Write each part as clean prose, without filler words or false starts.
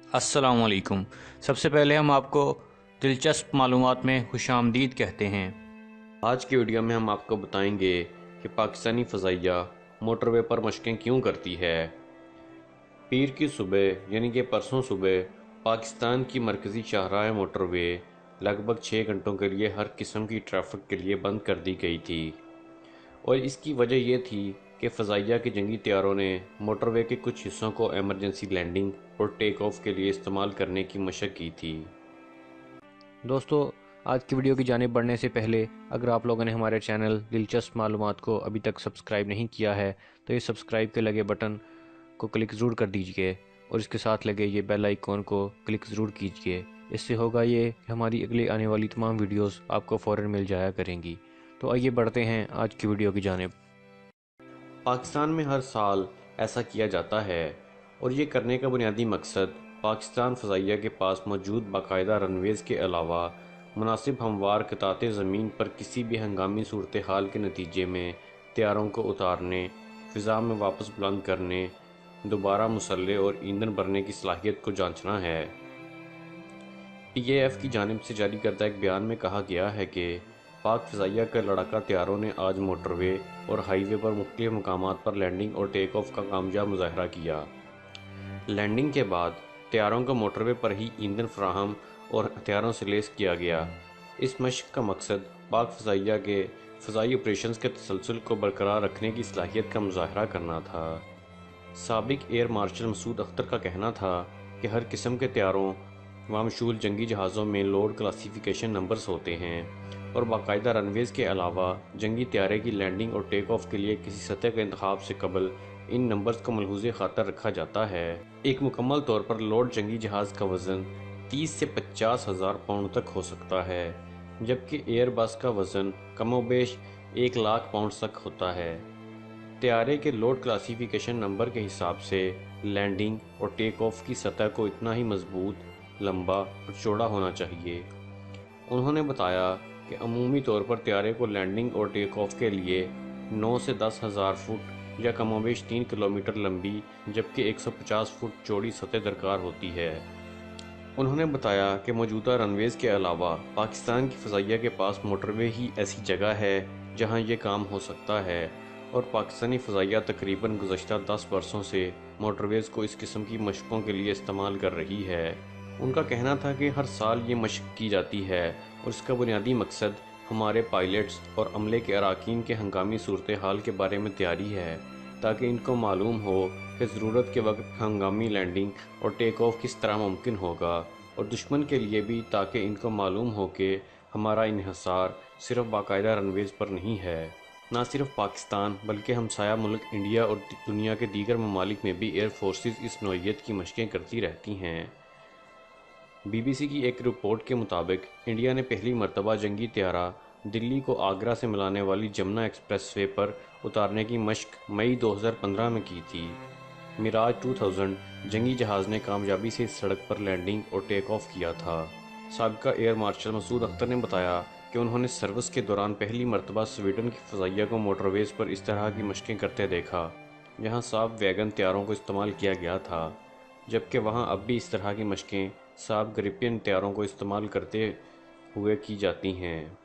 अस्सलाम वालेकुम। सबसे पहले हम आपको दिलचस्प मालूमात में खुश आमदीद कहते हैं। आज की वीडियो में हम आपको बताएंगे कि पाकिस्तानी फ़ज़ाइया मोटरवे पर मशकें क्यों करती है। पीर की सुबह यानी कि परसों सुबह पाकिस्तान की मरकज़ी शाहराह मोटरवे लगभग 6 घंटों के लिए हर किस्म की ट्रैफिक के लिए बंद कर दी गई थी, और इसकी वजह यह थी कि फ़ज़ाइया के जंगी तैयारों ने मोटरवे के कुछ हिस्सों को एमरजेंसी लैंडिंग और टेक ऑफ के लिए इस्तेमाल करने की मशक की थी। दोस्तों, आज की वीडियो की जानिब बढ़ने से पहले अगर आप लोगों ने हमारे चैनल दिलचस्प मालूमात को अभी तक सब्सक्राइब नहीं किया है तो ये सब्सक्राइब के लगे बटन को क्लिक ज़रूर कर दीजिए और इसके साथ लगे ये बेल आइकॉन को क्लिक ज़रूर कीजिए। इससे होगा ये कि हमारी अगली आने वाली तमाम वीडियोस आपको फ़ौरन मिल जाया करेंगी। तो आइए बढ़ते हैं आज की वीडियो की जानिब। पाकिस्तान में हर साल ऐसा किया जाता है, और ये करने का बुनियादी मकसद पाकिस्तान फ़ज़ाइया के पास मौजूद बाकायदा रनवेज़ के अलावा मुनासिब हमवार क़ताते ज़मीन पर किसी भी हंगामी सूरत हाल के नतीजे में तैयारों को उतारने, फ़िज़ा में वापस बुलंद करने, दोबारा मुसल्ले और ईंधन भरने की सलाहियत को जांचना है। PAF की जानिब से जारी करदा एक बयान में कहा गया है कि पाक फ़ज़ाइया के लड़ाका तैयारों ने आज मोटरवे और हाईवे पर मुख्तलिफ मकामात पर लैंडिंग और टेक ऑफ का कामयाब मुज़ाहरा किया। लैंडिंग के बाद तैयारों को मोटरवे पर ही ईंधन फराहम और हथियारों से लेस किया गया। इस मशक का मकसद पाक फ़ज़ाइया के फ़ज़ाई ऑपरेशंस के तसलसल को बरकरार रखने की सलाहियत का मुज़ाहरा करना था। साबिक एयर मार्शल मसूद अख्तर का कहना था कि हर किस्म के तैयारों वामशूल जंगी जहाज़ों में लोड क्लासिफिकेशन नंबर्स होते हैं, और बाकायदा रनवेज़ के अलावा जंगी तैयारे की लैंडिंग और टेक ऑफ के लिए किसी सतह के इंतखाब से कबल इन नंबर्स को मलहूज़े खातर रखा जाता है। एक मुकम्मल तौर पर लोड जंगी जहाज़ का वज़न 30 से 50,000 पाउंड तक हो सकता है, जबकि एयर बस का वज़न कमोबेश 1 लाख पाउंड तक होता है। तैयारे के लोड क्लासिफिकेशन नंबर के हिसाब से लैंडिंग और टेक ऑफ की सतह को इतना ही मजबूत, लंबा और चौड़ा होना चाहिए। उन्होंने बताया कि अमूमी तौर पर तैयारे को लैंडिंग और टेक ऑफ के लिए 9 से 10,000 फुट या कमोबेश 3 किलोमीटर लंबी जबकि 150 फुट चौड़ी सतह दरकार होती है। उन्होंने बताया कि मौजूदा रनवेज़ के अलावा पाकिस्तान की फ़ज़ाइया के पास मोटरवे ही ऐसी जगह है जहां ये काम हो सकता है, और पाकिस्तानी फ़ज़ाइया तकरीबन गुज़श्ता 10 बरसों से मोटरवेज़ को इस किस्म की मशक़ों के लिए इस्तेमाल कर रही है। उनका कहना था कि हर साल ये मशक़ की जाती है, और इसका बुनियादी मकसद हमारे पायलट्स और अमले के अराकीन के हंगामी सूरत हाल के बारे में तैयारी है, ताकि इनको मालूम हो कि ज़रूरत के वक्त हंगामी लैंडिंग और टेक ऑफ किस तरह मुमकिन होगा, और दुश्मन के लिए भी ताकि इनको मालूम हो कि हमारा इन्हिसार सिर्फ बाकायदा रनवेज़ पर नहीं है। ना सिर्फ पाकिस्तान बल्कि हमसाया मुल्क इंडिया और दुनिया के दीगर ममालिक में भी एयर फोर्सेस इस नौइयत की मशक़ें करती रहती हैं। BBC की एक रिपोर्ट के मुताबिक इंडिया ने पहली मरतबा जंगी तैयारा दिल्ली को आगरा से मिलाने वाली जमुना एक्सप्रेसवे पर उतारने की मशक़ मई 2015 में की थी। मिराज 2000 जंगी जहाज़ ने कामयाबी से इस सड़क पर लैंडिंग और टेक ऑफ किया था। साबिका एयर मार्शल मसूद अख्तर ने बताया कि उन्होंने सर्विस के दौरान पहली मरतबा स्वीडन की फ़ज़ाइया को मोटरवेज़ पर इस तरह की मशक़ें करते देखा, जहां साब वैगन तैयारों को इस्तेमाल किया गया था, जबकि वहां अब भी इस तरह की मशक़ें साब ग्रिपियन तैयारों को इस्तेमाल करते हुए की जाती हैं।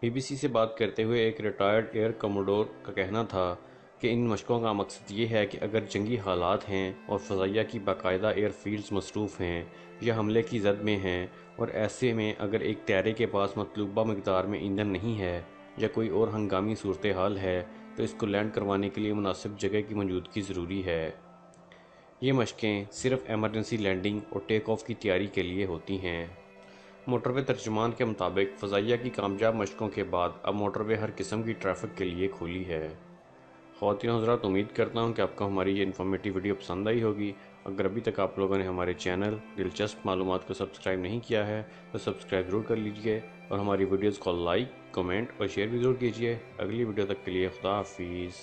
BBC से बात करते हुए एक रिटायर्ड एयर कमोडोर का कहना था कि इन मशक़ों का मकसद ये है कि अगर जंगी हालात हैं और फ़ज़ाइया की बाकायदा एयर फील्ड्स मसरूफ़ हैं या हमले की जद में हैं, और ऐसे में अगर एक तैयारे के पास मतलूबा मकदार में ईंधन नहीं है या कोई और हंगामी सूरत हाल है, तो इसको लैंड करवाने के लिए मुनासिब जगह की मौजूदगी ज़रूरी है। ये मशक़ें सिर्फ एमरजेंसी लैंडिंग और टेक ऑफ की तैयारी के लिए होती हैं। मोटरवे तर्जुमान के मुताबिक फ़ज़ाइया की कामयाब मशक़ों के बाद अब मोटरवे हर किस्म की ट्रैफिक के लिए खुली है। ख़वातीन हज़रात, उम्मीद करता हूँ कि आपको हमारी ये इन्फॉर्मेटिव वीडियो पसंद आई होगी। अगर अभी तक आप लोगों ने हमारे चैनल दिलचस्प मालूमात को सब्सक्राइब नहीं किया है तो सब्सक्राइब ज़रूर कर लीजिए, और हमारी वीडियोज़ को लाइक, कमेंट और शेयर भी ज़रूर कीजिए। अगली वीडियो तक के लिए खुदा हाफिज़।